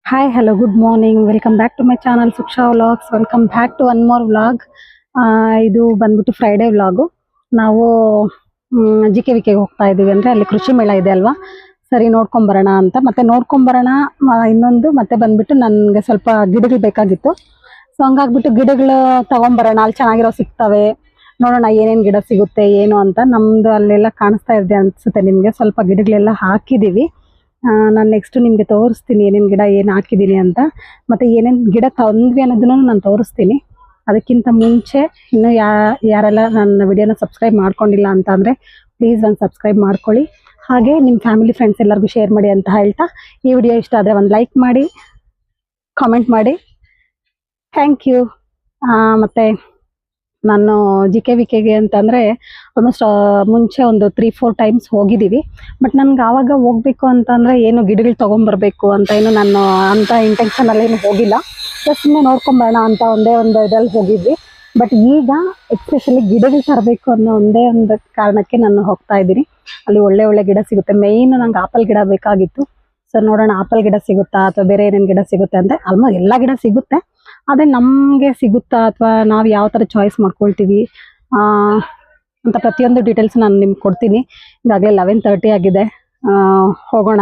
Hi hello good morning welcome back to my channel Suksha vlogs. Welcome back to one more vlog. ಇದು ಬಂದ್ಬಿಟ್ಟು Friday vlog. ನಾವು GKVKಗೆ ಹೋಗ್ತಾ ಇದ್ದೀವಿ. ಅಂದರೆ ಅಲ್ಲಿ ಕೃಷಿ ಮೇಳ ಇದೆ ಅಲ್ವಾ, ಸರಿ ನೋಡ್ಕೊಂಬರೋಣ ಅಂತ. ಮತ್ತೆ ನೋಡ್ಕೊಂಬರೋಣ. ಇನ್ನೊಂದು ಮತ್ತೆ ಬಂದ್ಬಿಟ್ಟು ನನಗೆ ಸ್ವಲ್ಪ ಗಿಡಗಳು ಬೇಕಾಗಿತ್ತು. ಸೊ ಹಂಗಾಗ್ಬಿಟ್ಟು ಗಿಡಗಳು ತಗೊಂಬರೋಣ, ಅಲ್ಲಿ ಚೆನ್ನಾಗಿರೋ ಸಿಗ್ತವೆ, ನೋಡೋಣ ಏನೇನು ಗಿಡ ಸಿಗುತ್ತೆ ಏನು ಅಂತ. ನಮ್ಮದು ಅಲ್ಲೆಲ್ಲ ಕಾಣಿಸ್ತಾ ಇದೆ ಅನಿಸುತ್ತೆ ನಿಮಗೆ. ಸ್ವಲ್ಪ ಗಿಡಗಳೆಲ್ಲ ಹಾಕಿದ್ದೀವಿ. ನಾನು ನೆಕ್ಸ್ಟು ನಿಮಗೆ ತೋರಿಸ್ತೀನಿ ಏನೇನು ಗಿಡ ಏನು ಹಾಕಿದ್ದೀನಿ ಅಂತ, ಮತ್ತು ಏನೇನು ಗಿಡ ತಂದ್ವಿ ಅನ್ನೋದನ್ನು ನಾನು ತೋರಿಸ್ತೀನಿ. ಅದಕ್ಕಿಂತ ಮುಂಚೆ ಇನ್ನೂ ಯಾರೆಲ್ಲ ನನ್ನ ವಿಡಿಯೋನ ಸಬ್ಸ್ಕ್ರೈಬ್ ಮಾಡ್ಕೊಂಡಿಲ್ಲ ಅಂತ ಅಂದರೆ ಪ್ಲೀಸ್ ಒಂದು ಸಬ್ಸ್ಕ್ರೈಬ್ ಮಾಡ್ಕೊಳ್ಳಿ. ಹಾಗೆ ನಿಮ್ಮ ಫ್ಯಾಮಿಲಿ ಫ್ರೆಂಡ್ಸ್ ಎಲ್ಲರಿಗೂ ಶೇರ್ ಮಾಡಿ ಅಂತ ಹೇಳ್ತಾ, ಈ ವಿಡಿಯೋ ಇಷ್ಟ ಆದರೆ ಒಂದು ಲೈಕ್ ಮಾಡಿ, ಕಾಮೆಂಟ್ ಮಾಡಿ. Thank you. ಮತ್ತು ನಾನು GKVKಗೆ ಅಂತಂದರೆ ಆಲ್ಮೋಸ್ಟ್ ಮುಂಚೆ ಒಂದು 3-4 ಟೈಮ್ಸ್ ಹೋಗಿದ್ದೀವಿ. ಬಟ್ ನನಗೆ ಆವಾಗ ಹೋಗಬೇಕು ಅಂತಂದರೆ ಏನು ಗಿಡಗಳು ತೊಗೊಂಬರ್ಬೇಕು ಅಂತ ಏನು ನಾನು ಅಂಥ ಇಂಟೆನ್ಷನಲ್ಲೇನು ಹೋಗಿಲ್ಲ. ಜಸ್ಟ್ ಸುಮ್ಮನೆ ನೋಡ್ಕೊಂಬರೋಣ ಅಂತ ಒಂದೇ ಒಂದು ಇದರಲ್ಲಿ ಹೋಗಿದ್ವಿ. ಬಟ್ ಈಗ ಎಸ್ಪೆಷಲಿ ಗಿಡಗಳು ತರಬೇಕು ಅನ್ನೋ ಒಂದೇ ಒಂದು ಕಾರಣಕ್ಕೆ ನಾನು ಹೋಗ್ತಾ ಇದ್ದೀನಿ. ಅಲ್ಲಿ ಒಳ್ಳೆ ಗಿಡ ಸಿಗುತ್ತೆ. ಮೇಯ್ನ್ ನಂಗೆ ಆಪಲ್ ಗಿಡ ಬೇಕಾಗಿತ್ತು. ಸೊ ನೋಡೋಣ ಆಪಲ್ ಗಿಡ ಸಿಗುತ್ತಾ ಅಥವಾ ಬೇರೆ ಏನೇನು ಗಿಡ ಸಿಗುತ್ತೆ ಅಂತ. ಆಲ್ಮೋಸ್ಟ್ ಎಲ್ಲ ಗಿಡ ಸಿಗುತ್ತೆ, ಆದರೆ ನಮಗೆ ಸಿಗುತ್ತಾ ಅಥವಾ ನಾವು ಯಾವ ಥರ ಚಾಯ್ಸ್ ಮಾಡ್ಕೊಳ್ತೀವಿ ಅಂತ ಪ್ರತಿಯೊಂದು ಡೀಟೇಲ್ಸ್ ನಾನು ನಿಮ್ಗೆ ಕೊಡ್ತೀನಿ. ಈಗಾಗಲೇ 11:30 ಆಗಿದೆ. ಹೋಗೋಣ.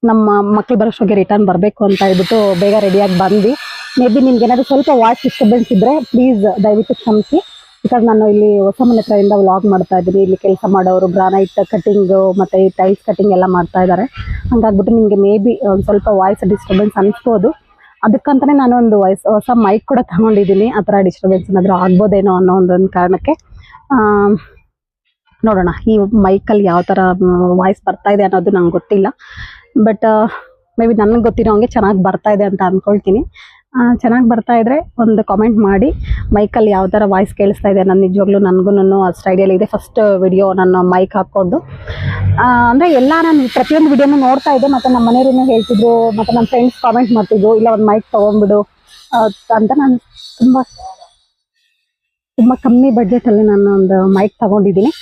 ನಮ್ಮ ಮಕ್ಕಳು ಬರೋಷ್ಟೊಗೆ ರಿಟರ್ನ್ ಬರಬೇಕು ಅಂತ ಹೇಳ್ಬಿಟ್ಟು ಬೇಗ ರೆಡಿಯಾಗಿ ಬಂದ್ವಿ. ಮೇ ಬಿ ನಿಮ್ಗೆ ಏನಾದರೂ ಸ್ವಲ್ಪ ವಾಯ್ಸ್ ಡಿಸ್ಟರ್ಬೆನ್ಸ್ ಇದ್ದರೆ ಪ್ಲೀಸ್ ದಯವಿಟ್ಟು ಕ್ಷಮಿಸಿ. ಬಿಕಾಸ್ ನಾನು ಇಲ್ಲಿ ಹೊಸ ಮನೆ ಹತ್ರದಿಂದ ವ್ಲಾಗ್ ಮಾಡ್ತಾ ಇದ್ದೀನಿ. ಇಲ್ಲಿ ಕೆಲಸ ಮಾಡೋರು ಗ್ರಾನೈಟ್ ಕಟ್ಟಿಂಗು ಮತ್ತು ಟೈಲ್ಸ್ ಕಟ್ಟಿಂಗ್ ಎಲ್ಲ ಮಾಡ್ತಾ ಇದ್ದಾರೆ. ಹಂಗಾಗ್ಬಿಟ್ಟು ನಿಮಗೆ ಮೇ ಬಿ ಒಂದು ಸ್ವಲ್ಪ ವಾಯ್ಸ್ ಡಿಸ್ಟರ್ಬೆನ್ಸ್ ಅನಿಸ್ಬೋದು. ಅದಕ್ಕಂತಲೇ ನಾನು ಒಂದು ಹೊಸ ಮೈಕ್ ಕೂಡ ತಗೊಂಡಿದ್ದೀನಿ. ಆ ಥರ ಡಿಸ್ಟರ್ಬೆನ್ಸ್ ಏನಾದರೂ ಆಗ್ಬೋದೇನೋ ಅನ್ನೋ ಒಂದೊಂದು ಕಾರಣಕ್ಕೆ. ನೋಡೋಣ ಈ ಮೈಕಲ್ಲಿ ಯಾವ ಥರ ವಾಯ್ಸ್ ಬರ್ತಾ ಇದೆ ಅನ್ನೋದು ನಂಗೆ ಗೊತ್ತಿಲ್ಲ. ಬಟ್ ಮೇ ಬಿ ನನಗೆ ಗೊತ್ತಿರೋ ಹಂಗೆ ಚೆನ್ನಾಗಿ ಬರ್ತಾ ಇದೆ ಅಂತ ಅಂದ್ಕೊಳ್ತೀನಿ. ಚೆನ್ನಾಗಿ ಬರ್ತಾ ಇದ್ದರೆ ಒಂದು ಕಾಮೆಂಟ್ ಮಾಡಿ. ಮೈಕಲ್ಲಿ ಯಾವ ಥರ ವಾಯ್ಸ್ ಕೇಳಿಸ್ತಾ ಇದೆ. ನಾನು ನಿಜವಾಗ್ಲೂ ನನಗೂ ಅಷ್ಟು ಐಡಿಯಲ್ ಇದೆ. ಫಸ್ಟ್ ವಿಡಿಯೋ ನಾನು ಮೈಕ್ ಹಾಕ್ಕೊಂಡು ಅಂದರೆ ಎಲ್ಲ ನಾನು ಪ್ರತಿಯೊಂದು ವಿಡಿಯೋನು ನೋಡ್ತಾ ಇದ್ದೆ. ಮತ್ತು ನಮ್ಮ ಮನೆಯವ್ರೂ ಹೇಳ್ತಿದ್ರು, ಮತ್ತು ನನ್ನ ಫ್ರೆಂಡ್ಸ್ ಕಾಮೆಂಟ್ ಮಾಡ್ತಿದ್ರು, ಇಲ್ಲ ಒಂದು ಮೈಕ್ ತೊಗೊಂಡ್ಬಿಡು ಅಂತ. ನಾನು ತುಂಬ ಕಮ್ಮಿ ಬಡ್ಜೆಟಲ್ಲಿ ನಾನು ಒಂದು ಮೈಕ್ ತೊಗೊಂಡಿದ್ದೀನಿ.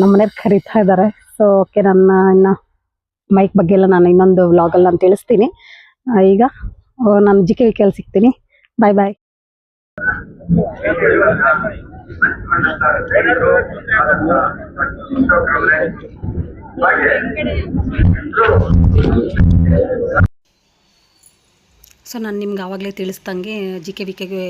ನಮ್ಮ ಮನೆಯವ್ರು ಕರೀತಾ ಇದ್ದಾರೆ. ಸೊ ಓಕೆ, ನನ್ನ ಇನ್ನು ಮೈಕ್ ಬಗ್ಗೆ ಎಲ್ಲ ನಾನು ಇನ್ನೊಂದು ವ್ಲಾಗಲ್ಲಿ ನಾನು ತಿಳಿಸ್ತೀನಿ. ಈಗ ನಾನು GKVKಯಲ್ಲಿ ಸಿಗ್ತೀನಿ. ಬಾಯ್ ಬಾಯ್. ಸೊ ನಾನು ನಿಮ್ಗೆ ಆವಾಗಲೇ ತಿಳಿಸ್ದಂಗೆ GKVKಗೆ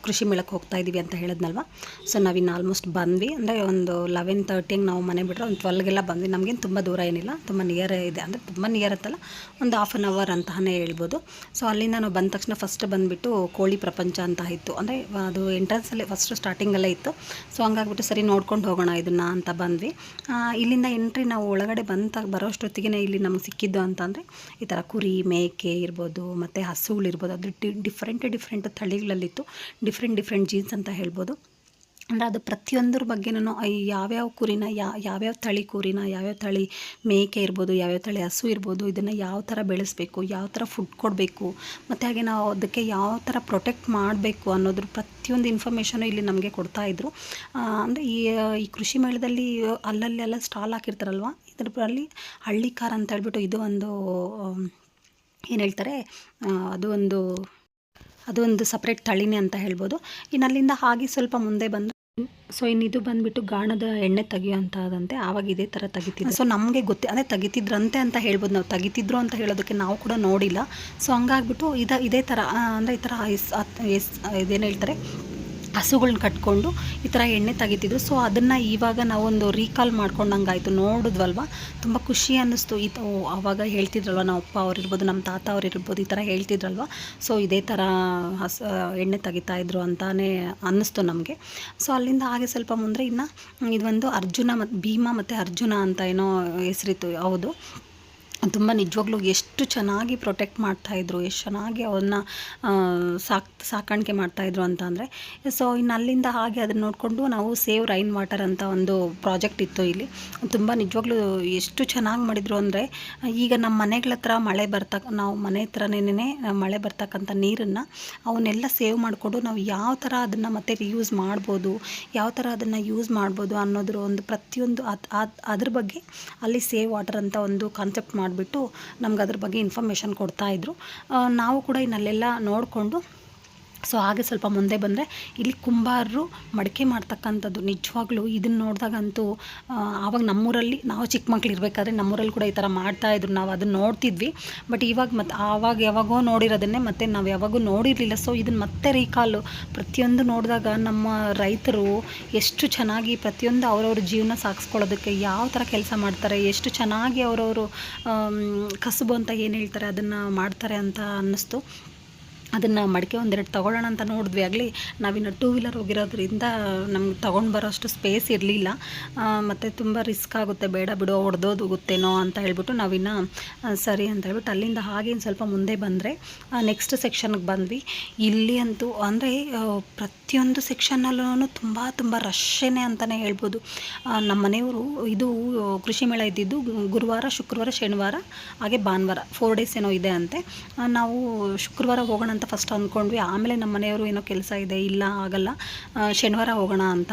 ಕೃಷಿ ಮೇಳಕ್ಕೆ ಹೋಗ್ತಾ ಇದ್ದೀವಿ ಅಂತ ಹೇಳಿದ್ನಲ್ವ. ಸೊ ನಾವಿನ್ನು ಆಲ್ಮೋಸ್ಟ್ ಬಂದ್ವಿ. ಅಂದರೆ ಒಂದು 11:30 ನಾವು ಮನೆ ಬಿಟ್ಟರೆ ಒಂದು 12ಗೆಲ್ಲ ಬಂದ್ವಿ. ನಮಗೇನು ತುಂಬ ದೂರ ಏನಿಲ್ಲ, ತುಂಬ ನಿಯರ್ ಇದೆ. ಅಂದರೆ ತುಂಬ ನಿಯರ್ ಅಂತಲ್ಲ, ಒಂದು ½ ಅನ್ ಅವರ್ ಅಂತಲೇ ಹೇಳ್ಬೋದು. ಸೊ ಅಲ್ಲಿಂದ ನಾವು ಬಂದ ತಕ್ಷಣ ಫಸ್ಟ್ ಬಂದುಬಿಟ್ಟು ಕೋಳಿ ಪ್ರಪಂಚ ಅಂತ ಇತ್ತು. ಅಂದರೆ ಅದು ಎಂಟ್ರೆನ್ಸಲ್ಲೇ ಫಸ್ಟ್ ಸ್ಟಾರ್ಟಿಂಗಲ್ಲೇ ಇತ್ತು. ಸೊ ಹಂಗಾಗ್ಬಿಟ್ಟು ಸರಿ ನೋಡ್ಕೊಂಡು ಹೋಗೋಣ ಇದನ್ನು ಅಂತ ಬಂದ್ವಿ. ಇಲ್ಲಿಂದ ಎಂಟ್ರಿ ನಾವು ಒಳಗಡೆ ಬರೋಷ್ಟೊತ್ತಿಗೆ ಇಲ್ಲಿ ನಮ್ಗೆ ಸಿಕ್ಕಿದ್ದು ಅಂತಂದರೆ ಈ ಥರ ಕುರಿ, ಮೇಕೆ ಇರ್ಬೋದು, ಮತ್ತು ಹಸುಗಳಿರ್ಬೋದು. ಅದು ಡಿಫ್ರೆಂಟ್ ತಳಿಗಳಲ್ಲಿತ್ತು. ಡಿಫ್ರೆಂಟ್ ಜೀನ್ಸ್ ಅಂತ ಹೇಳ್ಬೋದು. ಅಂದರೆ ಅದು ಪ್ರತಿಯೊಂದ್ರ ಬಗ್ಗೆನೂ ಯಾವ್ಯಾವ ಕುರಿನ, ಯಾವ್ಯಾವ ತಳಿ ಕುರಿನ, ಯಾವ್ಯಾವ ತಳಿ ಮೇಕೆ ಇರ್ಬೋದು, ಯಾವ್ಯಾವ ತಳಿ ಹಸು ಇರ್ಬೋದು, ಇದನ್ನು ಯಾವ ಥರ ಬೆಳೆಸಬೇಕು, ಯಾವ ಥರ ಫುಡ್ ಕೊಡಬೇಕು, ಮತ್ತು ಹಾಗೆ ನಾವು ಅದಕ್ಕೆ ಯಾವ ಥರ ಪ್ರೊಟೆಕ್ಟ್ ಮಾಡಬೇಕು ಅನ್ನೋದ್ರ ಪ್ರತಿಯೊಂದು ಇನ್ಫಾರ್ಮೇಷನು ಇಲ್ಲಿ ನಮಗೆ ಕೊಡ್ತಾಯಿದ್ರು. ಅಂದರೆ ಈ ಕೃಷಿ ಮೇಳದಲ್ಲಿ ಅಲ್ಲಲ್ಲೆಲ್ಲ ಸ್ಟಾಲ್ ಹಾಕಿರ್ತಾರಲ್ವ, ಇದರಲ್ಲಿ ಹಳ್ಳಿಕಾರ ಅಂತ ಹೇಳ್ಬಿಟ್ಟು ಇದು ಒಂದು ಏನು ಹೇಳ್ತಾರೆ, ಅದು ಒಂದು ಸಪ್ರೇಟ್ ತಳಿನೇ ಅಂತ ಹೇಳ್ಬೋದು. ಇನ್ನು ಅಲ್ಲಿಂದ ಹಾಗೆ ಸ್ವಲ್ಪ ಮುಂದೆ ಬಂದು ಸೊ ಇನ್ನಿದು ಬಂದುಬಿಟ್ಟು ಗಾಣದ ಎಣ್ಣೆ ತೆಗಿಯೋಂಥದ್ದಂತೆ. ಆವಾಗ ಇದೇ ಥರ ತೆಗಿತಿದ್ರು. ಸೊ ನಮಗೆ ಅಂದರೆ ತೆಗಿತಿದ್ರಂತೆ ಅಂತ ಹೇಳ್ಬೋದು. ನಾವು ತೆಗಿತಿದ್ರು ಅಂತ ಹೇಳೋದಕ್ಕೆ ನಾವು ಕೂಡ ನೋಡಿಲ್ಲ. ಸೊ ಹಂಗಾಗ್ಬಿಟ್ಟು ಇದೇ ಥರ ಅಂದರೆ ಈ ಥರ ಇದೇನು ಹೇಳ್ತಾರೆ, ಹಸುಗಳ್ನ ಕಟ್ಕೊಂಡು ಈ ಥರ ಎಣ್ಣೆ ತೆಗಿತಿದ್ರು. ಸೊ ಅದನ್ನು ಇವಾಗ ನಾವೊಂದು ರೀಕಾಲ್ ಮಾಡ್ಕೊಂಡಂಗಾಯಿತು. ನೋಡಿದ್ವಲ್ವ, ತುಂಬ ಖುಷಿ ಅನ್ನಿಸ್ತು. ಆವಾಗ ಹೇಳ್ತಿದ್ರಲ್ವ ನಮ್ಮ ಅಪ್ಪ ಅವರಿರ್ಬೋದು, ನಮ್ಮ ತಾತ ಅವರಿರ್ಬೋದು, ಈ ಥರ ಹೇಳ್ತಿದ್ರಲ್ವ. ಸೊ ಇದೇ ಥರ ಎಣ್ಣೆ ತೆಗಿತಾಯಿದ್ರು ಅಂತಲೇ ಅನ್ನಿಸ್ತು ನಮಗೆ. ಸೊ ಅಲ್ಲಿಂದ ಹಾಗೆ ಸ್ವಲ್ಪ ಮುಂದೆ ಇನ್ನು ಇದೊಂದು ಅರ್ಜುನ ಮತ್ತು ಭೀಮ ಮತ್ತು ಅರ್ಜುನ ಅಂತ ಏನೋ ಹೆಸರಿತ್ತು. ಹೌದು, ತುಂಬ ನಿಜವಾಗ್ಲೂ ಎಷ್ಟು ಚೆನ್ನಾಗಿ ಪ್ರೊಟೆಕ್ಟ್ ಮಾಡ್ತಾಯಿದ್ರು, ಎಷ್ಟು ಚೆನ್ನಾಗಿ ಅವನ್ನ ಸಾಕಾಣಿಕೆ ಮಾಡ್ತಾಯಿದ್ರು ಅಂತ ಅಂದರೆ. ಸೊ ಇನ್ನು ಅಲ್ಲಿಂದ ಹಾಗೆ ಅದನ್ನು ನೋಡಿಕೊಂಡು ನಾವು ಸೇವ್ ರೈನ್ ವಾಟರ್ ಅಂತ ಒಂದು ಪ್ರಾಜೆಕ್ಟ್ ಇತ್ತು ಇಲ್ಲಿ. ತುಂಬ ನಿಜವಾಗ್ಲೂ ಎಷ್ಟು ಚೆನ್ನಾಗಿ ಮಾಡಿದರು ಅಂದರೆ, ಈಗ ನಮ್ಮ ಮನೆಗಳ ಹತ್ರ ನಾವು ಮನೆ ಹತ್ರನೇ ಮಳೆ ಬರ್ತಕ್ಕಂಥ ನೀರನ್ನು ಅವನ್ನೆಲ್ಲ ಸೇವ್ ಮಾಡಿಕೊಂಡು ನಾವು ಯಾವ ಥರ ಅದನ್ನು ಮತ್ತೆ ರಿಯೂಸ್ ಮಾಡ್ಬೋದು, ಯಾವ ಥರ ಅದನ್ನು ಯೂಸ್ ಮಾಡ್ಬೋದು ಅನ್ನೋದ್ರ ಒಂದು ಪ್ರತಿಯೊಂದು ಅದ್ರ ಬಗ್ಗೆ ಅಲ್ಲಿ ಸೇವ್ ವಾಟರ್ ಅಂತ ಒಂದು ಕಾನ್ಸೆಪ್ಟ್ ಮಾಡಿ ಮಾಡಿಬಿಟ್ಟು ನಮ್ಗೆ ಅದ್ರ ಬಗ್ಗೆ ಇನ್ಫಾರ್ಮೇಷನ್ ಕೊಡ್ತಾಯಿದ್ರು. ನಾವು ಕೂಡ ಇನ್ನಲ್ಲೆಲ್ಲ ನೋಡಿಕೊಂಡು ಸೊ ಹಾಗೆ ಸ್ವಲ್ಪ ಮುಂದೆ ಬಂದರೆ ಇಲ್ಲಿ ಕುಂಬಾರರು ಮಡಿಕೆ ಮಾಡ್ತಕ್ಕಂಥದ್ದು ನಿಜವಾಗ್ಲೂ ಇದನ್ನು ನೋಡಿದಾಗಂತೂ ಆವಾಗ ನಮ್ಮೂರಲ್ಲಿ ನಾವು ಚಿಕ್ಕ ಮಕ್ಳು ಇರಬೇಕಾದ್ರೆ ನಮ್ಮೂರಲ್ಲಿ ಕೂಡ ಈ ಥರ ಮಾಡ್ತಾಯಿದ್ರು, ನಾವು ಅದನ್ನು ನೋಡ್ತಿದ್ವಿ. ಬಟ್ ಇವಾಗ ಮತ್ತು ಆವಾಗ ಯಾವಾಗೋ ನೋಡಿರೋದನ್ನೇ ಮತ್ತು ನಾವು ಯಾವಾಗೂ ನೋಡಿರಲಿಲ್ಲ. ಸೊ ಇದನ್ನು ಮತ್ತೆ ರೀಕಾಲು ಪ್ರತಿಯೊಂದು ನೋಡಿದಾಗ ನಮ್ಮ ರೈತರು ಎಷ್ಟು ಚೆನ್ನಾಗಿ ಪ್ರತಿಯೊಂದು ಅವರವ್ರ ಜೀವನ ಸಾಗಿಸ್ಕೊಳ್ಳೋದಕ್ಕೆ ಯಾವ ಥರ ಕೆಲಸ ಮಾಡ್ತಾರೆ, ಎಷ್ಟು ಚೆನ್ನಾಗಿ ಅವರವರು ಕಸುಬು ಅಂತ ಏನು ಹೇಳ್ತಾರೆ ಅದನ್ನು ಮಾಡ್ತಾರೆ ಅಂತ ಅನ್ನಿಸ್ತು. ಅದನ್ನು ಮಡಿಕೆ ಒಂದೆರಡು ತೊಗೊಳ್ಳೋಣ ಅಂತ ನೋಡಿದ್ವಿ. ಆಗಲಿ ನಾವಿನ್ನು 2 ವೀಲರ್ ಹೋಗಿರೋದ್ರಿಂದ ನಮ್ಗೆ ತೊಗೊಂಡು ಬರೋಷ್ಟು ಸ್ಪೇಸ್ ಇರಲಿಲ್ಲ. ಮತ್ತು ತುಂಬ ರಿಸ್ಕ್ ಆಗುತ್ತೆ, ಬೇಡ ಬಿಡು ಹೋಗುತ್ತೇನೋ ಅಂತ ಹೇಳ್ಬಿಟ್ಟು ನಾವಿನ್ನು ಸರಿ ಅಂತ ಹೇಳ್ಬಿಟ್ಟು ಅಲ್ಲಿಂದ ಹಾಗೆ ಸ್ವಲ್ಪ ಮುಂದೆ ಬಂದರೆ ನೆಕ್ಸ್ಟ್ ಸೆಕ್ಷನ್ಗೆ ಬಂದ್ವಿ. ಇಲ್ಲಿ ಅಂತೂ ಅಂದರೆ ಪ್ರತಿಯೊಂದು ಸೆಕ್ಷನ್ನಲ್ಲೂ ತುಂಬ ರಶ್ಶೇನೆ ಅಂತಲೇ ಹೇಳ್ಬೋದು. ನಮ್ಮ ಮನೆಯವರು ಇದು ಕೃಷಿ ಮೇಳ ಇದ್ದಿದ್ದು ಗುರುವಾರ, ಶುಕ್ರವಾರ, ಶನಿವಾರ ಹಾಗೆ ಭಾನುವಾರ 4 ಡೇಸ್ ಏನೋ ಇದೆ ಅಂತೆ. ನಾವು ಶುಕ್ರವಾರ ಹೋಗೋಣ ಅಂತ ಫಸ್ಟ್ ಅಂದ್ಕೊಂಡ್ವಿ. ಆಮೇಲೆ ನಮ್ಮ ಮನೆಯವರು ಏನೋ ಕೆಲಸ ಇದೆ, ಇಲ್ಲ ಆಗಲ್ಲ ಶನಿವಾರ ಹೋಗೋಣ ಅಂತ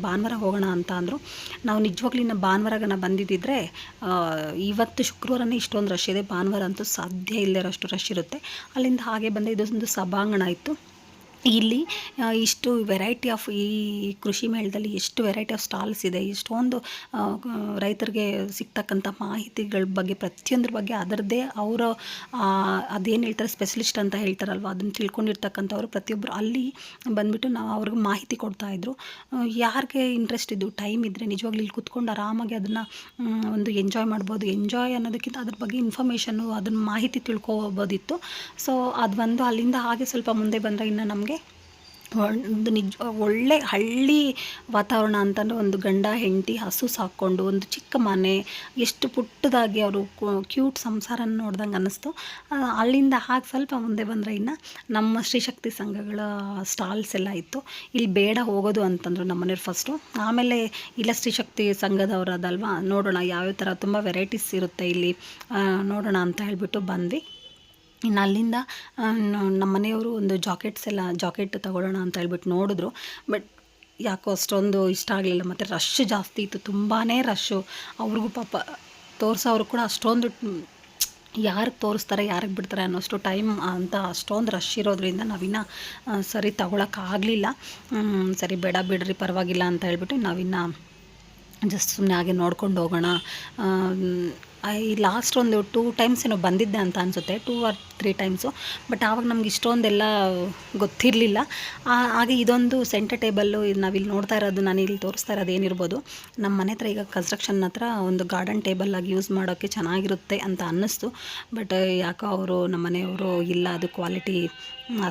ಭಾನುವಾರ ಹೋಗೋಣ ಅಂತ ಅಂದರು. ನಾವು ನಿಜವಾಗ್ಲೂ ಇನ್ನು ಭಾನುವಾರಗನ ಬಂದಿದ್ದಿದ್ರೆ ಇವತ್ತು ಶುಕ್ರವಾರನೇ ಇಷ್ಟೊಂದು ರಶ್ ಇದೆ, ಭಾನುವಾರ ಅಂತೂ ಸಾಧ್ಯ ಇಲ್ಲದಷ್ಟು ರಶ್ ಇರುತ್ತೆ. ಅಲ್ಲಿಂದ ಹಾಗೆ ಬಂದೆ. ಇದೊಂದು ಸಭಾಂಗಣ ಇತ್ತು. ಇಲ್ಲಿ ಇಷ್ಟು ವೆರೈಟಿ ಆಫ್ ಈ ಕೃಷಿ ಮೇಳದಲ್ಲಿ ಎಷ್ಟು ವೆರೈಟಿ ಆಫ್ ಸ್ಟಾಲ್ಸ್ ಇದೆ, ಎಷ್ಟೊಂದು ರೈತರಿಗೆ ಸಿಗ್ತಕ್ಕಂಥ ಮಾಹಿತಿಗಳ ಬಗ್ಗೆ ಪ್ರತಿಯೊಂದ್ರ ಬಗ್ಗೆ ಅದರದ್ದೇ ಅವರ ಅದೇನು ಹೇಳ್ತಾರೆ ಸ್ಪೆಷಲಿಸ್ಟ್ ಅಂತ ಹೇಳ್ತಾರಲ್ವ ಅದನ್ನು ತಿಳ್ಕೊಂಡಿರ್ತಕ್ಕಂಥವ್ರು ಪ್ರತಿಯೊಬ್ಬರು ಅಲ್ಲಿ ಬಂದುಬಿಟ್ಟು ನಾವು ಅವ್ರಿಗೆ ಮಾಹಿತಿ ಕೊಡ್ತಾಯಿದ್ರು. ಯಾರಿಗೆ ಇಂಟ್ರೆಸ್ಟ್ ಇದ್ದು ಟೈಮ್ ಇದ್ದರೆ ನಿಜವಾಗ್ಲೂ ಇಲ್ಲಿ ಕೂತ್ಕೊಂಡು ಆರಾಮಾಗಿ ಅದನ್ನು ಒಂದು ಎಂಜಾಯ್ ಮಾಡ್ಬೋದು. ಎಂಜಾಯ್ ಅನ್ನೋದಕ್ಕಿಂತ ಅದ್ರ ಬಗ್ಗೆ ಇನ್ಫಾರ್ಮೇಷನ್ನು ಅದನ್ನು ಮಾಹಿತಿ ತಿಳ್ಕೊಬೋದಿತ್ತು. ಸೊ ಅದು ಬಂದು ಅಲ್ಲಿಂದ ಹಾಗೆ ಸ್ವಲ್ಪ ಮುಂದೆ ಬಂದರೆ ಇನ್ನು ನಮಗೆ ಒಂದು ಒಳ್ಳೆ ಹಳ್ಳಿ ವಾತಾವರಣ ಅಂತಂದರೆ ಒಂದು ಗಂಡ ಹೆಂಡತಿ ಹಸು ಸಾಕ್ಕೊಂಡು ಒಂದು ಚಿಕ್ಕ ಮನೆ ಎಷ್ಟು ಪುಟ್ಟದಾಗಿ ಅವರು ಕ್ಯೂಟ್ ಸಂಸಾರನ ನೋಡ್ದಂಗೆ ಅನ್ನಿಸ್ತು. ಅಲ್ಲಿಂದ ಹಾಗೆ ಸ್ವಲ್ಪ ಮುಂದೆ ಬಂದರೆ ಇನ್ನು ನಮ್ಮ ಶ್ರೀಶಕ್ತಿ ಸಂಘಗಳ ಸ್ಟಾಲ್ಸ್ ಎಲ್ಲ ಇತ್ತು. ಇಲ್ಲಿ ಬೇಡ ಹೋಗೋದು ಅಂತಂದರು ನಮ್ಮ ಮನೆಯವ್ರು ಫಸ್ಟು. ಆಮೇಲೆ ಇಲ್ಲ ಶ್ರೀಶಕ್ತಿ ಸಂಘದವರದಲ್ವಾ ನೋಡೋಣ ಯಾವ್ಯಾವ ಥರ ತುಂಬ ವೆರೈಟೀಸ್ ಇರುತ್ತೆ ಇಲ್ಲಿ ನೋಡೋಣ ಅಂತ ಹೇಳಿಬಿಟ್ಟು ಬಂದ್ವಿ. ಇನ್ನು ಅಲ್ಲಿಂದ ನಮ್ಮ ಮನೆಯವರು ಒಂದು ಜಾಕೆಟ್ ತಗೊಳ್ಳೋಣ ಅಂತ ಹೇಳ್ಬಿಟ್ಟು ನೋಡಿದ್ರು. ಬಟ್ ಯಾಕೋ ಅಷ್ಟೊಂದು ಇಷ್ಟ ಆಗಲಿಲ್ಲ. ಮತ್ತು ರಶ್ ಜಾಸ್ತಿ ಇತ್ತು, ತುಂಬಾ ರಶ್ಶು. ಅವ್ರಿಗೂ ಪಾಪ ತೋರಿಸೋರು ಕೂಡ ಅಷ್ಟೊಂದು ಯಾರಿಗೆ ತೋರಿಸ್ತಾರೆ ಯಾರಿಗೆ ಬಿಡ್ತಾರೆ ಅನ್ನೋಷ್ಟು ಟೈಮ್ ಅಂತ ಅಷ್ಟೊಂದು ರಶ್ ಇರೋದ್ರಿಂದ ನಾವಿನ್ನು ಸರಿ ತಗೊಳಕ್ಕಾಗಲಿಲ್ಲ. ಸರಿ ಬೇಡ ಬಿಡ್ರಿ ಪರವಾಗಿಲ್ಲ ಅಂತ ಹೇಳ್ಬಿಟ್ಟು ನಾವಿನ್ನು ಜಸ್ಟ್ ಸುಮ್ಮನೆ ಹಾಗೆ ನೋಡ್ಕೊಂಡು ಹೋಗೋಣ. ಈ ಲಾಸ್ಟ್ ಒಂದು 2 ಟೈಮ್ಸ್ ಏನೋ ಬಂದಿದ್ದೆ ಅಂತ ಅನಿಸುತ್ತೆ, 2 or 3 ಟೈಮ್ಸು. ಬಟ್ ಆವಾಗ ನಮ್ಗೆ ಇಷ್ಟೊಂದೆಲ್ಲ ಗೊತ್ತಿರಲಿಲ್ಲ. ಹಾಗೆ ಇದೊಂದು ಸೆಂಟರ್ ಟೇಬಲ್ಲು ನಾವಿಲ್ಲಿ ನೋಡ್ತಾ ಇರೋದು, ನಾನು ಇಲ್ಲಿ ತೋರಿಸ್ತಾ ಇರೋದು ಏನಿರ್ಬೋದು, ನಮ್ಮ ಮನೆ ಹತ್ರ ಈಗ ಕನ್ಸ್ಟ್ರಕ್ಷನ್ ಹತ್ರ ಒಂದು ಗಾರ್ಡನ್ ಟೇಬಲ್ಲಾಗಿ ಯೂಸ್ ಮಾಡೋಕ್ಕೆ ಚೆನ್ನಾಗಿರುತ್ತೆ ಅಂತ ಅನ್ನಿಸ್ತು. ಬಟ್ ಯಾಕೋ ಅವರು ನಮ್ಮ ಮನೆಯವರು ಇಲ್ಲ ಅದು ಕ್ವಾಲಿಟಿ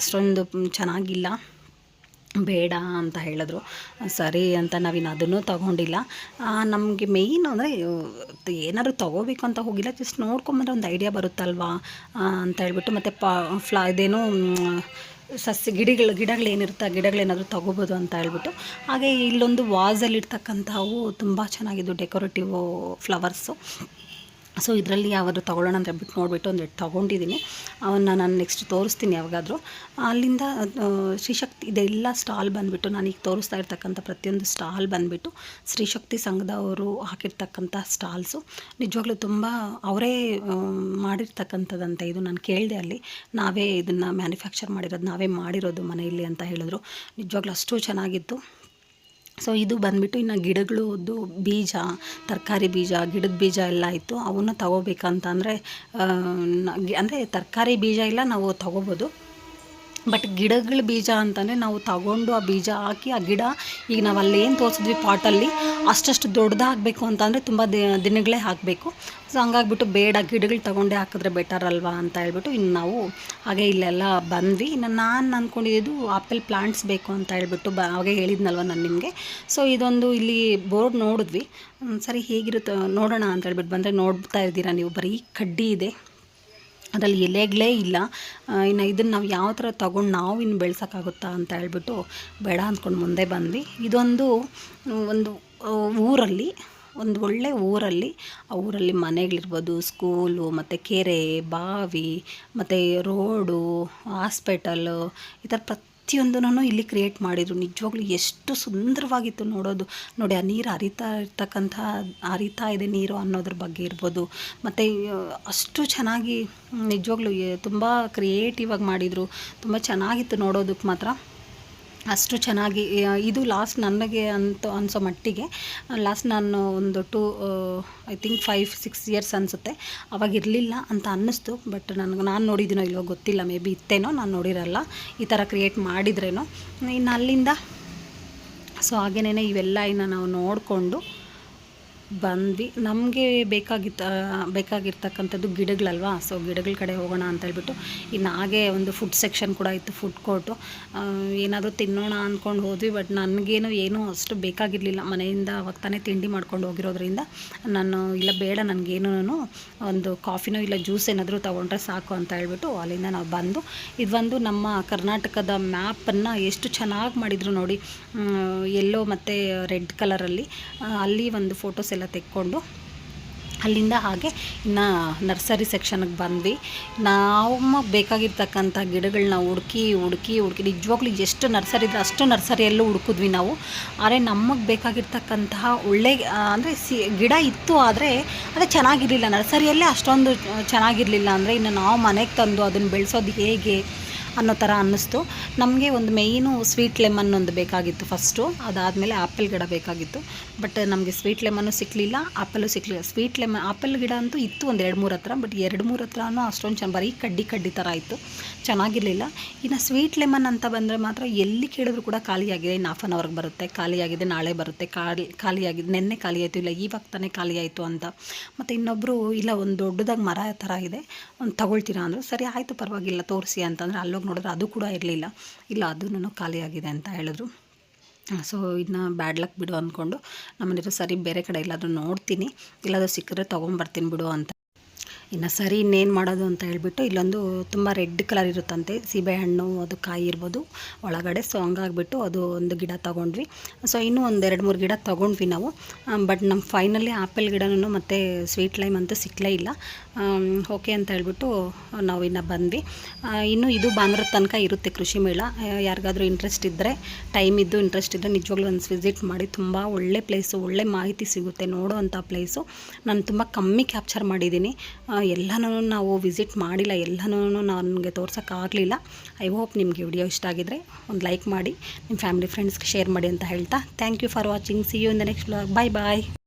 ಅಷ್ಟೊಂದು ಚೆನ್ನಾಗಿಲ್ಲ, ಬೇಡ ಅಂತ ಹೇಳಿದ್ರು. ಸರಿ ಅಂತ ನಾವಿನ್ನು ಅದನ್ನು ತೊಗೊಂಡಿಲ್ಲ. ನಮಗೆ ಮೇಯ್ನ್ ಅಂದರೆ ಏನಾದ್ರು ತೊಗೋಬೇಕು ಅಂತ ಹೋಗಿಲ್ಲ, ಜಸ್ಟ್ ನೋಡ್ಕೊಂಬಂದ್ರೆ ಒಂದು ಐಡಿಯಾ ಬರುತ್ತಲ್ವಾ ಅಂತ ಹೇಳ್ಬಿಟ್ಟು. ಮತ್ತು ಇದೇನೋ ಗಿಡಗಳೇನಿರುತ್ತೆ ಆ ಗಿಡಗಳೇನಾದರೂ ತೊಗೋಬೋದು ಅಂತ ಹೇಳ್ಬಿಟ್ಟು. ಹಾಗೆ ಇಲ್ಲೊಂದು ವಾಸಲ್ಲಿರ್ತಕ್ಕಂಥವು ತುಂಬ ಚೆನ್ನಾಗಿದ್ದು ಡೆಕೋರೇಟಿವ್ ಫ್ಲವರ್ಸು. ಸೊ ಇದರಲ್ಲಿ ಯಾವಾದರೂ ತೊಗೊಳ್ಳೋಣ ಅಂತ ಹೇಳ್ಬಿಟ್ಟು ನೋಡಿಬಿಟ್ಟು ಒಂದೆರಡು ತೊಗೊಂಡಿದ್ದೀನಿ. ಅವನ್ನ ನಾನು ನೆಕ್ಸ್ಟ್ ತೋರಿಸ್ತೀನಿ ಯಾವಾಗಾದರೂ. ಅಲ್ಲಿಂದ ಶ್ರೀಶಕ್ತಿ ಇದೆಲ್ಲ ಸ್ಟಾಲ್ ಬಂದುಬಿಟ್ಟು ನಾನೀಗ ತೋರಿಸ್ತಾ ಇರ್ತಕ್ಕಂಥ ಪ್ರತಿಯೊಂದು ಸ್ಟಾಲ್ ಬಂದುಬಿಟ್ಟು ಶ್ರೀಶಕ್ತಿ ಸಂಘದವರು ಹಾಕಿರ್ತಕ್ಕಂಥ ಸ್ಟಾಲ್ಸು. ನಿಜವಾಗ್ಲೂ ತುಂಬ ಅವರೇ ಮಾಡಿರ್ತಕ್ಕಂಥದ್ದಂತೆ. ಇದು ನಾನು ಕೇಳಿದೆ ಅಲ್ಲಿ, ನಾವೇ ಇದನ್ನು ಮ್ಯಾನುಫ್ಯಾಕ್ಚರ್ ಮಾಡಿರೋದು, ನಾವೇ ಮಾಡಿರೋದು ಮನೆಯಲ್ಲಿ ಅಂತ ಹೇಳಿದ್ರು. ನಿಜವಾಗ್ಲೂ ಅಷ್ಟು ಚೆನ್ನಾಗಿತ್ತು. ಸೊ ಇದು ಬಂದುಬಿಟ್ಟು ಇನ್ನು ಗಿಡಗಳದ್ದು ಬೀಜ, ತರಕಾರಿ ಬೀಜ, ಗಿಡದ ಬೀಜ ಎಲ್ಲ ಇತ್ತು. ಅವನ್ನ ತೊಗೋಬೇಕಂತ ಅಂದರೆ ತರಕಾರಿ ಬೀಜ ಇಲ್ಲ ನಾವು ತೊಗೋಬೋದು. ಬಟ್ ಗಿಡಗಳ ಬೀಜ ಅಂತಂದರೆ ನಾವು ತಗೊಂಡು ಆ ಬೀಜ ಹಾಕಿ ಆ ಗಿಡ ಈಗ ನಾವು ಅಲ್ಲೇನು ತೋರಿಸಿದ್ವಿ ಪಾಟಲ್ಲಿ ಅಷ್ಟು ದೊಡ್ಡದಾಗಬೇಕು ಅಂತಂದರೆ ತುಂಬ ದಿನಗಳೇ ಹಾಕಬೇಕು. ಸೊ ಹಂಗಾಗ್ಬಿಟ್ಟು ಬೇಡ ಗಿಡಗಳು ತೊಗೊಂಡೇ ಹಾಕಿದ್ರೆ ಬೆಟರ್ ಅಲ್ವಾ ಅಂತ ಹೇಳ್ಬಿಟ್ಟು ಇನ್ನು ನಾವು ಹಾಗೆ ಇಲ್ಲೆಲ್ಲ ಬಂದ್ವಿ. ಇನ್ನು ನಾನು ಅಂದ್ಕೊಂಡಿದ್ದು ಆಪಲ್ ಪ್ಲಾಂಟ್ಸ್ ಬೇಕು ಅಂತ ಹೇಳ್ಬಿಟ್ಟು ಹಾಗೆ ಹೇಳಿದ್ನಲ್ವ ನಾನು ನಿಮಗೆ. ಸೊ ಇದೊಂದು ಇಲ್ಲಿ ಬೋರ್ಡ್ ನೋಡಿದ್ವಿ. ಸರಿ ಹೇಗಿರುತ್ತೆ ನೋಡೋಣ ಅಂತ ಹೇಳ್ಬಿಟ್ಟು ಬಂದರೆ ನೋಡ್ತಾ ಇದ್ದೀರಾ ನೀವು, ಬರೀ ಕಡ್ಡಿ ಇದೆ, ಅದರಲ್ಲಿ ಎಲೆಗಳೇ ಇಲ್ಲ. ಇನ್ನು ಇದನ್ನು ನಾವು ಯಾವ ಥರ ತೊಗೊಂಡು ನಾವು ಇನ್ನು ಬೆಳ್ಸೋಕ್ಕಾಗುತ್ತಾ ಅಂತ ಹೇಳ್ಬಿಟ್ಟು ಬೇಡ ಅಂದ್ಕೊಂಡು ಮುಂದೆ ಬಂದ್ವಿ. ಇದೊಂದು ಊರಲ್ಲಿ, ಒಂದು ಒಳ್ಳೆ ಊರಲ್ಲಿ, ಆ ಊರಲ್ಲಿ ಮನೆಗಳಿರ್ಬೋದು, ಸ್ಕೂಲು ಮತ್ತು ಕೆರೆ, ಬಾವಿ ಮತ್ತು ರೋಡು, ಹಾಸ್ಪಿಟಲ್ಲು, ಈ ಥರ ಪ್ರತಿಯೊಂದನ್ನು ಇಲ್ಲಿ ಕ್ರಿಯೇಟ್ ಮಾಡಿದರು. ನಿಜವಾಗ್ಲೂ ಎಷ್ಟು ಸುಂದರವಾಗಿತ್ತು ನೋಡೋದು. ನೋಡಿ, ಆ ನೀರು ಹರಿತಾ ಇದೆ ನೀರು ಅನ್ನೋದ್ರ ಬಗ್ಗೆ ಇರ್ಬೋದು. ಮತ್ತು ಅಷ್ಟು ಚೆನ್ನಾಗಿ ನಿಜವಾಗ್ಲೂ ತುಂಬ ಕ್ರಿಯೇಟಿವ್ ಆಗಿ ಮಾಡಿದರು. ತುಂಬ ಚೆನ್ನಾಗಿತ್ತು ನೋಡೋದಕ್ಕೆ ಮಾತ್ರ. ಅಷ್ಟು ಚೆನ್ನಾಗಿ ಇದು ಲಾಸ್ಟ್ ನನಗೆ ಅನಿಸೋ ಮಟ್ಟಿಗೆ ಲಾಸ್ಟ್ ನಾನು ಒಂದು ಐ ಥಿಂಕ್ 5-6 ಇಯರ್ಸ್ ಅನಿಸುತ್ತೆ, ಅವಾಗ ಇರಲಿಲ್ಲ ಅಂತ ಅನ್ನಿಸ್ತು. ಬಟ್ ನಾನು ನೋಡಿದ್ದೀನೋ ಇಲ್ವೋ ಗೊತ್ತಿಲ್ಲ, ಮೇ ಬಿ ಇತ್ತೇನೋ, ನಾನು ನೋಡಿರಲ್ಲ ಈ ಥರ ಕ್ರಿಯೇಟ್ ಮಾಡಿದ್ರೇನೋ. ಇನ್ನು ಅಲ್ಲಿಂದ ಸೊ ಹಾಗೇನೇ ಇವೆಲ್ಲ ಇನ್ನು ನಾವು ನೋಡಿಕೊಂಡು ಬಂದ್ವಿ. ನಮಗೆ ಬೇಕಾಗಿರ್ತಕ್ಕಂಥದ್ದು ಗಿಡಗಳಲ್ವಾ, ಸೊ ಗಿಡಗಳ ಕಡೆ ಹೋಗೋಣ ಅಂತ ಹೇಳ್ಬಿಟ್ಟು ಇನ್ನು ಹಾಗೆ ಒಂದು ಫುಡ್ ಸೆಕ್ಷನ್ ಕೂಡ ಇತ್ತು, ಫುಡ್ ಕೋರ್ಟು. ಏನಾದರೂ ತಿನ್ನೋಣ ಅಂದ್ಕೊಂಡು ಹೋದ್ವಿ. ಬಟ್ ನನಗೇನು ಏನೂ ಅಷ್ಟು ಬೇಕಾಗಿರಲಿಲ್ಲ. ಮನೆಯಿಂದ ಅವಾಗ ತಾನೇ ತಿಂಡಿ ಮಾಡ್ಕೊಂಡು ಹೋಗಿರೋದ್ರಿಂದ ನಾನು ಇಲ್ಲ ಬೇಡ, ನನಗೇನೂ ಒಂದು ಕಾಫಿನೋ ಇಲ್ಲ ಜ್ಯೂಸ್ ಏನಾದರೂ ತೊಗೊಂಡ್ರೆ ಸಾಕು ಅಂತ ಹೇಳ್ಬಿಟ್ಟು ಅಲ್ಲಿಂದ ನಾವು ಬಂದು ಇದು ಒಂದು ನಮ್ಮ ಕರ್ನಾಟಕದ ಮ್ಯಾಪನ್ನು ಎಷ್ಟು ಚೆನ್ನಾಗಿ ಮಾಡಿದರು ನೋಡಿ, ಯೆಲ್ಲೋ ಮತ್ತು ರೆಡ್ ಕಲರಲ್ಲಿ. ಅಲ್ಲಿ ಒಂದು ಫೋಟೋಸ್ ಎಲ್ಲ ತೆಕ್ಕೊಂಡು ಅಲ್ಲಿಂದ ಹಾಗೆ ಇನ್ನು ನರ್ಸರಿ ಸೆಕ್ಷನ್ಗೆ ಬಂದ್ವಿ. ನಾವು ಬೇಕಾಗಿರ್ತಕ್ಕಂಥ ಗಿಡಗಳನ್ನ ಹುಡುಕಿ ನಿಜವಾಗ್ಲೂ ಎಷ್ಟು ನರ್ಸರಿ ಇದ್ರೆ ಅಷ್ಟು ನರ್ಸರಿಯಲ್ಲೂ ಹುಡುಕಿದ್ವಿ ನಾವು. ಆದರೆ ನಮಗೆ ಬೇಕಾಗಿರ್ತಕ್ಕಂತಹ ಒಳ್ಳೆ ಅಂದರೆ ಗಿಡ ಇತ್ತು, ಆದರೆ ಅದೇ ಚೆನ್ನಾಗಿರಲಿಲ್ಲ. ನರ್ಸರಿಯಲ್ಲೇ ಅಷ್ಟೊಂದು ಚೆನ್ನಾಗಿರಲಿಲ್ಲ. ಅಂದರೆ ಇನ್ನು ನಾವು ಮನೆಗೆ ತಂದು ಅದನ್ನು ಬೆಳೆಸೋದು ಹೇಗೆ ಅನ್ನೋ ಥರ ಅನ್ನಿಸ್ತು. ನಮಗೆ ಒಂದು ಮೇಯ್ನು ಸ್ವೀಟ್ ಲೆಮನ್ ಒಂದು ಬೇಕಾಗಿತ್ತು ಫಸ್ಟು, ಅದಾದಮೇಲೆ ಆ್ಯಪಲ್ ಗಿಡ ಬೇಕಾಗಿತ್ತು. ಬಟ್ ನಮಗೆ ಸ್ವೀಟ್ ಲೆಮನ್ನು ಸಿಕ್ಕಲಿಲ್ಲ, ಆ್ಯಪಲ್ಲು ಸಿಕ್ಕಲಿಲ್ಲ. ಆ್ಯಪಲ್ ಗಿಡ ಅಂತೂ ಇತ್ತು ಒಂದು 2-3 ಹತ್ರ, ಬಟ್ 2-3 ಹತ್ರನೂ ಅಷ್ಟೊಂದು ಬರೀ ಕಡ್ಡಿ ಥರ ಇತ್ತು, ಚೆನ್ನಾಗಿರಲಿಲ್ಲ. ಇನ್ನು ಸ್ವೀಟ್ ಲೆಮನ್ ಅಂತ ಬಂದರೆ ಮಾತ್ರ ಎಲ್ಲಿ ಕೇಳಿದ್ರು ಕೂಡ ಖಾಲಿಯಾಗಿದೆ. ಇನ್ನು 1/2 an hourಗೆ ಬರುತ್ತೆ, ಖಾಲಿಯಾಗಿದೆ, ನಾಳೆ ಬರುತ್ತೆ, ಖಾಲಿಯಾಗಿದೆ, ನಿನ್ನೆ ಖಾಲಿ ಆಯಿತು, ಇಲ್ಲ ಇವಾಗ ತಾನೇ ಖಾಲಿ ಆಯಿತು ಅಂತ. ಮತ್ತು ಇನ್ನೊಬ್ಬರು ಇಲ್ಲ ಒಂದು ದೊಡ್ಡದಾಗಿ ಮರ ಥರ ಇದೆ, ಒಂದು ತಗೊಳ್ತೀರಾ ಅಂದರು. ಸರಿ ಆಯಿತು ಪರವಾಗಿಲ್ಲ ತೋರಿಸಿ ಅಂತಂದರೆ ಅಲ್ಲೋಗಿ ನೋಡಿದ್ರೆ ಅದು ಕೂಡ ಇರಲಿಲ್ಲ. ಇಲ್ಲ ಅದೂ ಖಾಲಿಯಾಗಿದೆ ಅಂತ ಹೇಳಿದ್ರು. ಸೊ ಇನ್ನು ಬ್ಯಾಡ್ ಲಕ್ ಬಿಡು ಅಂದ್ಕೊಂಡು ನಮ್ಮನೇಲಿ ಸರಿ ಬೇರೆ ಕಡೆ ಎಲ್ಲಾದರೂ ನೋಡ್ತೀನಿ, ಎಲ್ಲಾದರೂ ಸಿಕ್ಕಿದ್ರೆ ತೊಗೊಂಬರ್ತೀನಿ ಬಿಡು ಅಂತ. ಇನ್ನು ಸರಿ ಇನ್ನೇನು ಮಾಡೋದು ಅಂತ ಹೇಳ್ಬಿಟ್ಟು ಇಲ್ಲೊಂದು ತುಂಬ ರೆಡ್ ಕಲರ್ ಇರುತ್ತಂತೆ ಸೀಬೆಹಣ್ಣು, ಅದು ಕಾಯಿ ಇರ್ಬೋದು ಒಳಗಡೆ. ಸೊ ಹಂಗಾಗ್ಬಿಟ್ಟು ಅದು ಒಂದು ಗಿಡ ತೊಗೊಂಡ್ವಿ. ಸೊ ಇನ್ನೂ ಒಂದು 2-3 ಗಿಡ ತೊಗೊಂಡ್ವಿ ನಾವು. ಬಟ್ ನಮ್ಮ ಫೈನಲಿ ಆ್ಯಪಲ್ ಗಿಡನೂ ಮತ್ತು ಸ್ವೀಟ್ ಲೈಮ್ ಅಂತೂ ಸಿಕ್ಕಲೇ ಇಲ್ಲ. ಓಕೆ ಅಂತ ಹೇಳ್ಬಿಟ್ಟು ನಾವು ಇನ್ನು ಬಂದ್ವಿ. ಇನ್ನು ಇದು ಭಾನುವಾರದ ತನಕ ಇರುತ್ತೆ ಕೃಷಿ ಮೇಳ. ಯಾರಿಗಾದರೂ ಇಂಟ್ರೆಸ್ಟ್ ಇದ್ದರೆ, ಇಂಟ್ರೆಸ್ಟ್ ಇದ್ದರೆ ನಿಜವಾಗ್ಲೂ ಒಂದು ವಿಸಿಟ್ ಮಾಡಿ. ತುಂಬ ಒಳ್ಳೆ ಪ್ಲೇಸು, ಒಳ್ಳೆ ಮಾಹಿತಿ ಸಿಗುತ್ತೆ ನೋಡೋ ಅಂಥ ಪ್ಲೇಸು. ನಾನು ತುಂಬ ಕಮ್ಮಿ ಕ್ಯಾಪ್ಚರ್ ಮಾಡಿದ್ದೀನಿ, ಎಲ್ಲನೂ ನಾವು ವಿಸಿಟ್ ಮಾಡಿಲ್ಲ, ಎಲ್ಲನೂ ನನಗೆ ತೋರ್ಸೋಕ್ಕಾಗಲಿಲ್ಲ. ಐ ಹೋಪ್ ನಿಮಗೆ ವಿಡಿಯೋ ಇಷ್ಟ ಆಗಿದ್ದರೆ ಒಂದು ಲೈಕ್ ಮಾಡಿ, ನಿಮ್ಮ ಫ್ಯಾಮಿಲಿ ಫ್ರೆಂಡ್ಸ್ಗೆ ಶೇರ್ ಮಾಡಿ ಅಂತ ಹೇಳ್ತಾ thank you for watching. See you in the next vlog. Bye.